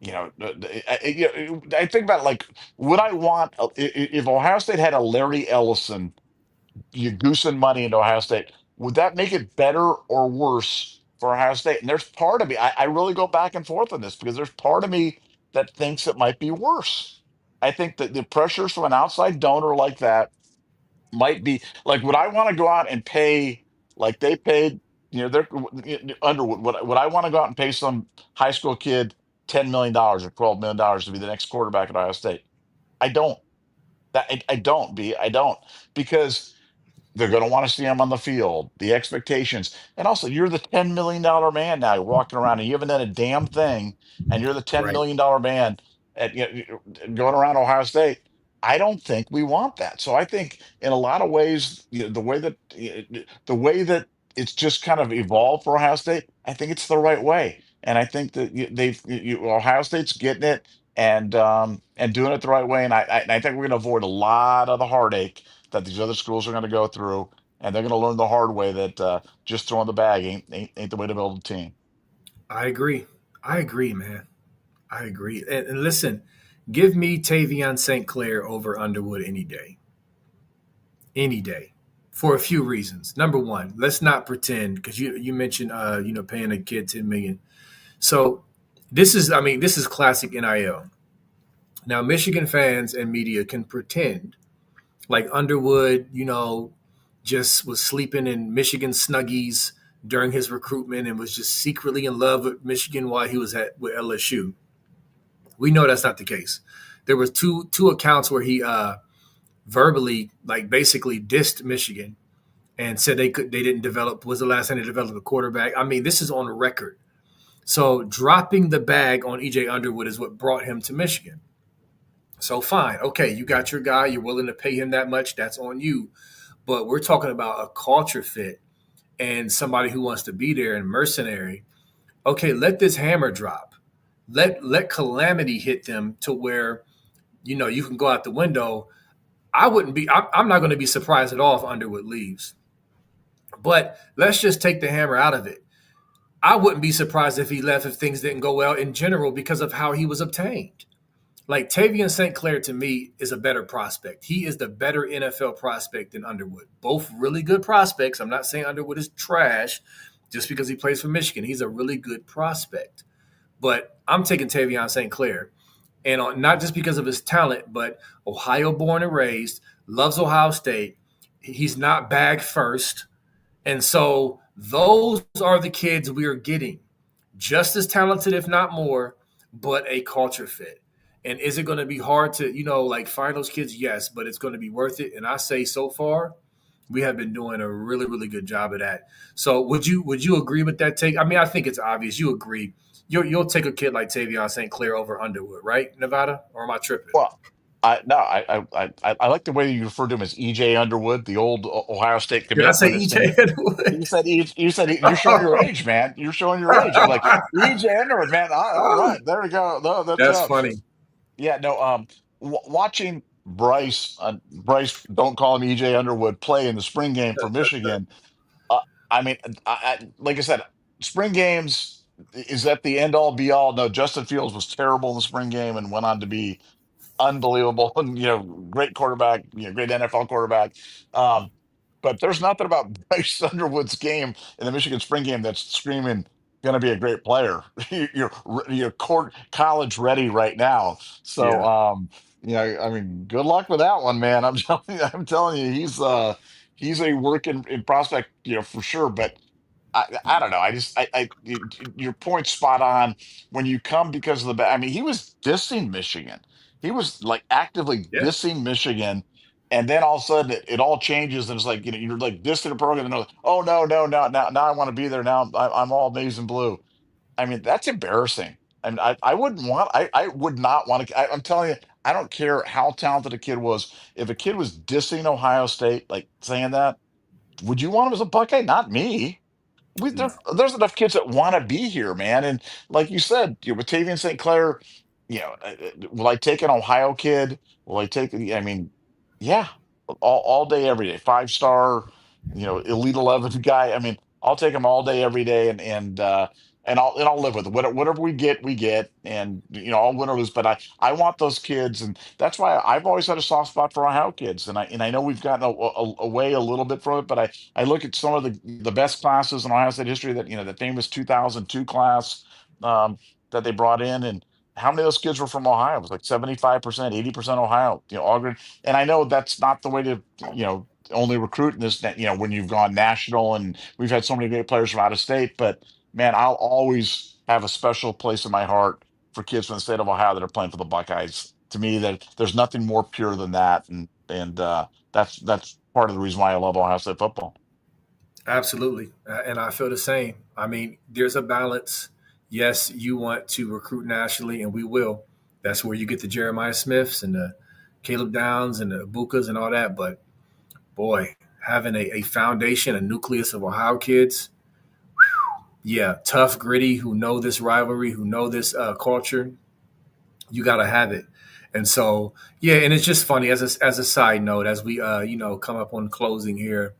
Speaker 2: I think about like, would I want if Ohio State had a Larry Ellison you goosing money into Ohio State, would that make it better or worse for Ohio State? And there's part of me, I really go back and forth on this because there's part of me that thinks it might be worse. I think that the pressures from an outside donor like that might be like, would I want to go out and pay like they paid, they're Underwood, would I want to go out and pay some high school kid $10 million or $12 million to be the next quarterback at Ohio State? I don't. I don't, I don't, because they're going to want to see him on the field, the expectations. And also, you're the $10 million man now. You're walking around and you haven't done a damn thing. And you're the $10
Speaker 1: Right.
Speaker 2: million man going around Ohio State. I don't think we want that. So I think in a lot of ways, the way that it's just kind of evolved for Ohio State, I think it's the right way. And I think that Ohio State's getting it and doing it the right way. And I think we're going to avoid a lot of the heartache that these other schools are going to go through, and they're going to learn the hard way that just throwing the bag ain't the way to build a team.
Speaker 1: I agree. I agree, man. I agree. And listen, give me Tavion St. Clair over Underwood any day. Any day. For a few reasons. Number one, let's not pretend because you mentioned paying a kid 10 million. So this is classic NIL. Now Michigan fans and media can pretend like Underwood, just was sleeping in Michigan snuggies during his recruitment and was just secretly in love with Michigan while he was with LSU. We know that's not the case. There was two accounts where he verbally, like, basically dissed Michigan and said they didn't develop, was the last time they developed a quarterback. I mean, this is on record. So dropping the bag on EJ Underwood is what brought him to Michigan. So fine, okay, you got your guy, you're willing to pay him that much, that's on you. But we're talking about a culture fit and somebody who wants to be there and mercenary. Okay, let this hammer drop. Let calamity hit them to where you can go out the window. I wouldn't be. I'm not going to be surprised at all if Underwood leaves. But let's just take the hammer out of it. I wouldn't be surprised if he left if things didn't go well in general because of how he was obtained. Like Tavion St. Clair to me is a better prospect. He is the better NFL prospect than Underwood. Both really good prospects. I'm not saying Underwood is trash just because he plays for Michigan. He's a really good prospect. But I'm taking Tavion St. Clair. And not just because of his talent, but Ohio born and raised, loves Ohio State. He's not bag first. And so those are the kids we are getting. Just as talented, if not more, but a culture fit. And is it going to be hard to, find those kids? Yes, but it's going to be worth it. And I say so far, we have been doing a really, really good job of that. So would you agree with that take? I mean, I think it's obvious. You agree. You'll take a kid like Tavion St. Clair over Underwood, right, Nevada? Or am I tripping?
Speaker 2: Well, I no, I like the way you refer to him as EJ Underwood, the old Ohio State
Speaker 1: Did I
Speaker 2: commit
Speaker 1: say
Speaker 2: when his
Speaker 1: EJ
Speaker 2: name.
Speaker 1: Underwood?
Speaker 2: You're showing your age, man. You're showing your age. I'm like EJ Underwood, man. All right, there we go. No, that's
Speaker 1: That's funny.
Speaker 2: yeah, no. Watching Bryce, don't call him EJ Underwood, play in the spring game for Michigan. Uh, I mean, like I said, spring games is that the end all be all? No, Justin Fields was terrible in the spring game and went on to be unbelievable, and great quarterback, great NFL quarterback. Um, but there's nothing about Bryce Underwood's game in the Michigan spring game that's screaming going to be a great player. You're college ready right now. So
Speaker 1: Yeah.
Speaker 2: I mean, good luck with that one, man. I'm telling you, he's a work in prospect, for sure. But I don't know. Your point's spot on. When you come because of I mean, he was dissing Michigan. He was like actively
Speaker 1: Yeah.
Speaker 2: dissing Michigan, and then all of a sudden it all changes, and it's like you're like dissing a program, and they're like, oh no, no, no, now I want to be there. Now I'm all maize and blue. I mean, that's embarrassing. And I wouldn't want. I would not want to. I'm telling you, I don't care how talented a kid was. If a kid was dissing Ohio State, like saying that, would you want him as a Buckeye? Not me.
Speaker 1: No.
Speaker 2: There's enough kids that want to be here, man. And like you said, Batavian St. Clair, will I take an Ohio kid? Will I take? I mean, yeah, all day, every day. 5-star, Elite 11 guy. I mean, I'll take him all day, every day, and I'll live with it. Whatever we get, we get, and I'll win or lose. But I want those kids, and that's why I've always had a soft spot for Ohio kids. And I know we've gotten away a little bit from it, but I look at some of the best classes in Ohio State history, that the famous 2002 class, that they brought in, and how many of those kids were from Ohio? It was like 75%, 80% Ohio. All. And I know that's not the way to only recruit in this. When you've gone national, and we've had so many great players from out of state, but man, I'll always have a special place in my heart for kids from the state of Ohio that are playing for the Buckeyes. To me, that there's nothing more pure than that, and that's part of the reason why I love Ohio State football.
Speaker 1: Absolutely. And I feel the same. I mean, there's a balance. Yes, you want to recruit nationally, and we will. That's where you get the Jeremiah Smiths and the Caleb Downs and the Bukas and all that. But boy, having a foundation, a nucleus of Ohio kids, yeah, tough, gritty, who know this rivalry, who know this culture, you got to have it. And so, yeah, and it's just funny as a side note, as we come up on closing here.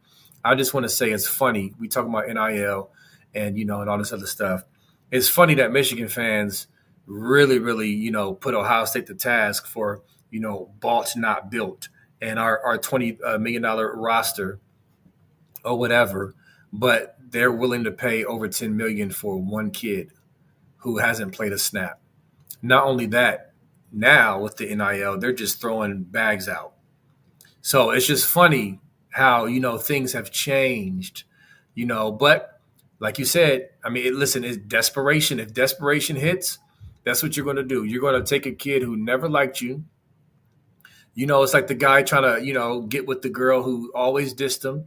Speaker 1: I just want to say it's funny. We talk about NIL and and all this other stuff. It's funny that Michigan fans really, really, put Ohio State to task for bought not built and our $20 million roster or whatever, but they're willing to pay over 10 million for one kid who hasn't played a snap. Not only that, now with the NIL, they're just throwing bags out. So it's just funny how things have changed. But like you said, I mean, listen, it's desperation. If desperation hits, that's what you're going to do. You're going to take a kid who never liked you. It's like the guy trying to get with the girl who always dissed him,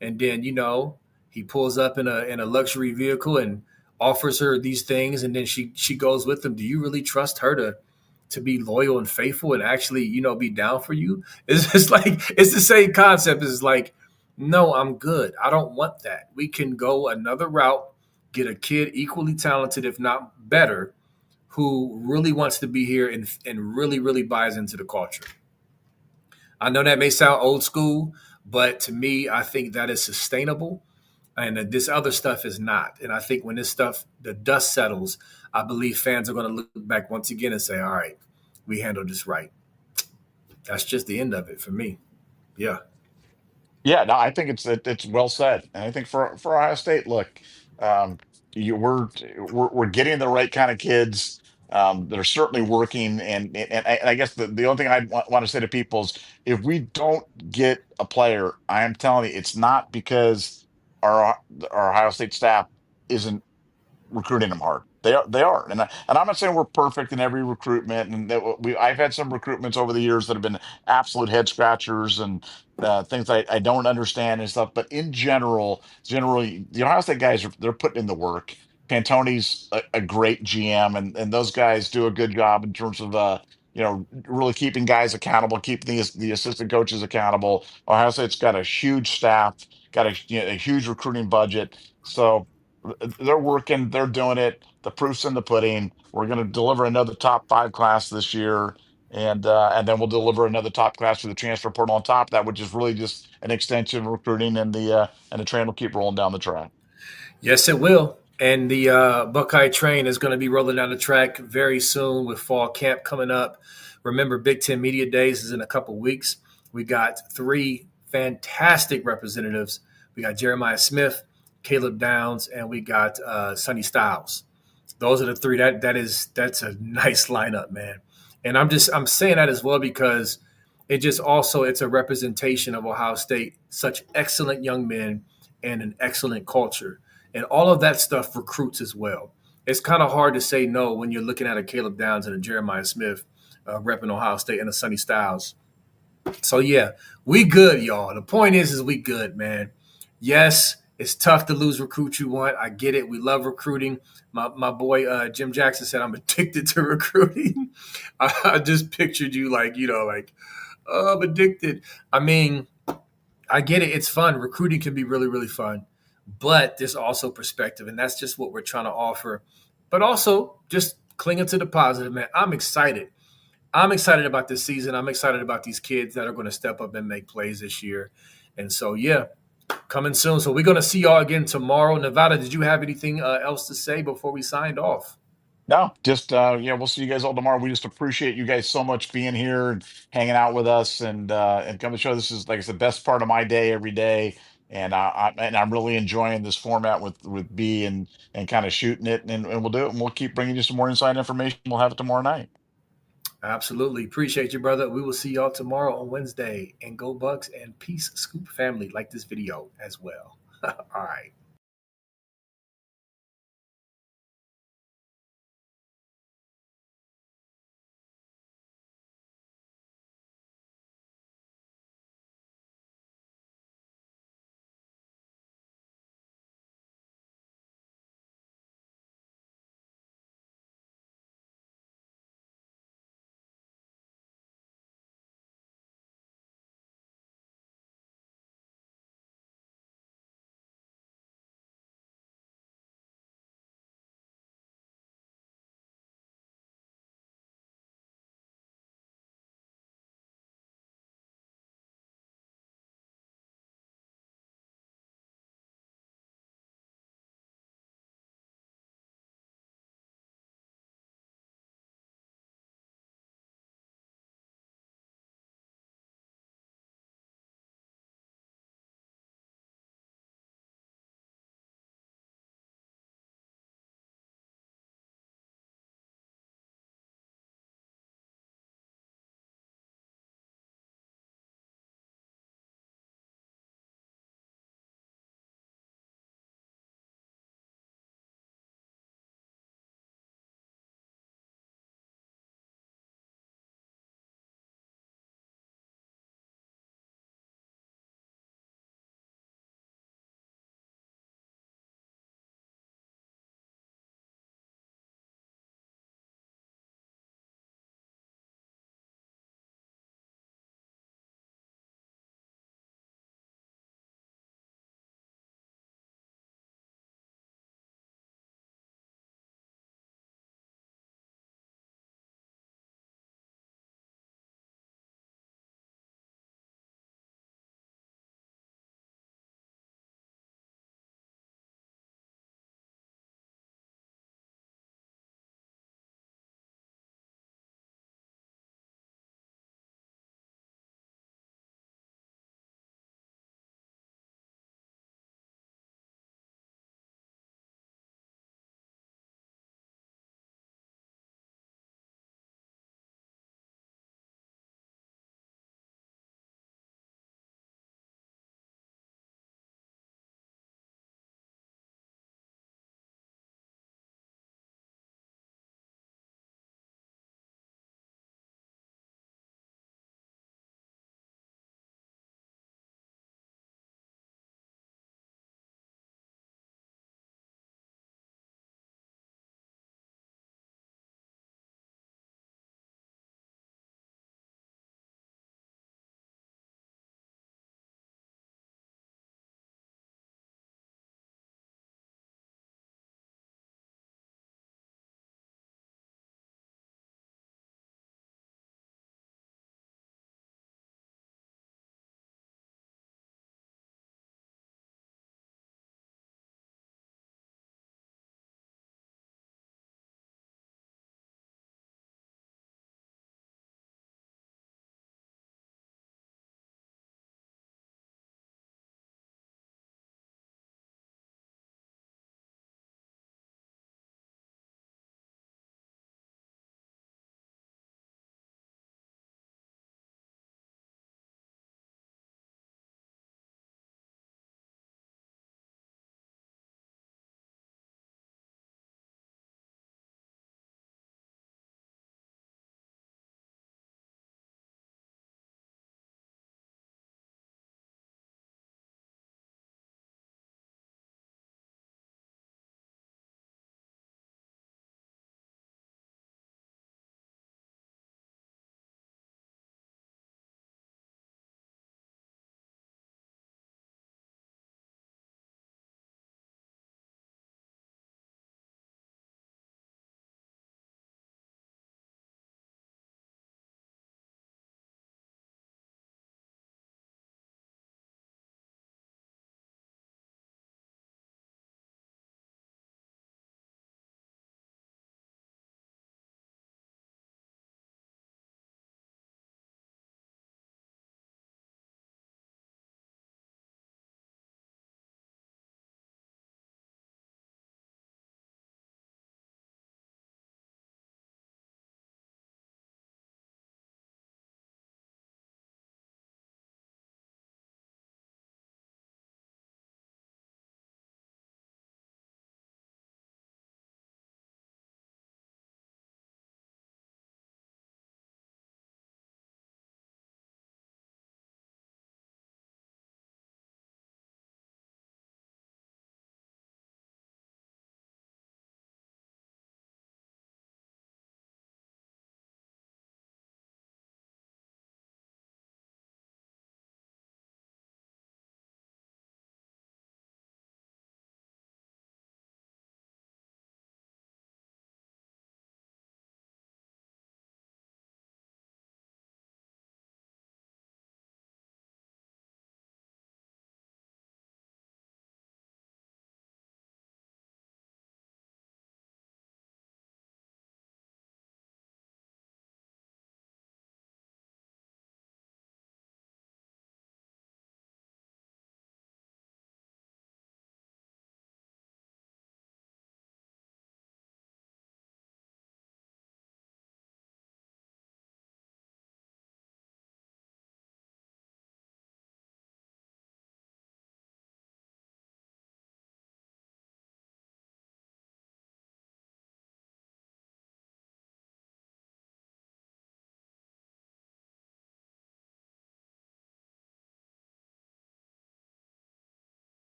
Speaker 1: and then he pulls up in a luxury vehicle and offers her these things, and then she goes with him. Do you really trust her to be loyal and faithful and actually be down for you? It's just like it's the same concept. It's like, no, I'm good. I don't want that. We can go another route, get a kid equally talented, if not better, who really wants to be here and really, really buys into the culture. I know that may sound old school, but to me, I think that is sustainable, and that this other stuff is not. And I think when this stuff, the dust settles, I believe fans are going to look back once again and say, "All right, we handled this right." That's just the end of it for me. Yeah.
Speaker 2: Yeah, no, I think it's well said, and I think for Ohio State, look, um, you, we're getting the right kind of kids. That are certainly working, and I guess the only thing I want to say to people is, if we don't get a player, I am telling you, it's not because our Ohio State staff isn't recruiting them hard. They are, and I'm not saying we're perfect in every recruitment, and that I've had some recruitments over the years that have been absolute head scratchers, and things I don't understand and stuff. But in generally, the Ohio State guys they're putting in the work. Pantoni's a great GM, and those guys do a good job in terms of really keeping guys accountable, keeping the assistant coaches accountable. Ohio State's got a huge staff, got a huge recruiting budget, so they're working, they're doing it. The proof's in the pudding. We're going to deliver another top 5 class this year, and then we'll deliver another top class for the transfer portal on top of that, which is really just an extension of recruiting, and the train will keep rolling down the track.
Speaker 1: Yes, it will. And the Buckeye train is going to be rolling down the track very soon with fall camp coming up. Remember, Big Ten Media Days is in a couple weeks. We got three fantastic representatives. We got Jeremiah Smith, Caleb Downs, and we got Sonny Styles. Those are the three. That's a nice lineup, man. And I'm saying that as well because it's a representation of Ohio State, such excellent young men and an excellent culture. And all of that stuff recruits as well. It's kind of hard to say no when you're looking at a Caleb Downs and a Jeremiah Smith repping Ohio State and a Sonny Styles. So yeah, we good, y'all. The point is we good, man. Yes, it's tough to lose recruits you want. I get it. We love recruiting. My boy Jim Jackson said I'm addicted to recruiting. I just pictured you like like oh, I'm addicted. I mean, I get it. It's fun. Recruiting can be really really fun, but there's also perspective, and that's just what we're trying to offer. But also just clinging to the positive, man. I'm excited. I'm excited about this season. I'm excited about these kids that are going to step up and make plays this year. And so, yeah, coming soon. So we're going to see y'all again tomorrow. Nevada, did you have anything else to say before we signed off?
Speaker 2: No, just yeah, we'll see you guys all tomorrow. We just appreciate you guys so much being here and hanging out with us and come to show. This is like it's the best part of my day every day, and I'm really enjoying this format with B and kind of shooting it, and we'll do it, and we'll keep bringing you some more inside information. We'll have it tomorrow night.
Speaker 1: Absolutely. Appreciate you, brother. We will see y'all tomorrow on Wednesday. And go Bucks and peace, Scoop family. Like this video as well. All right.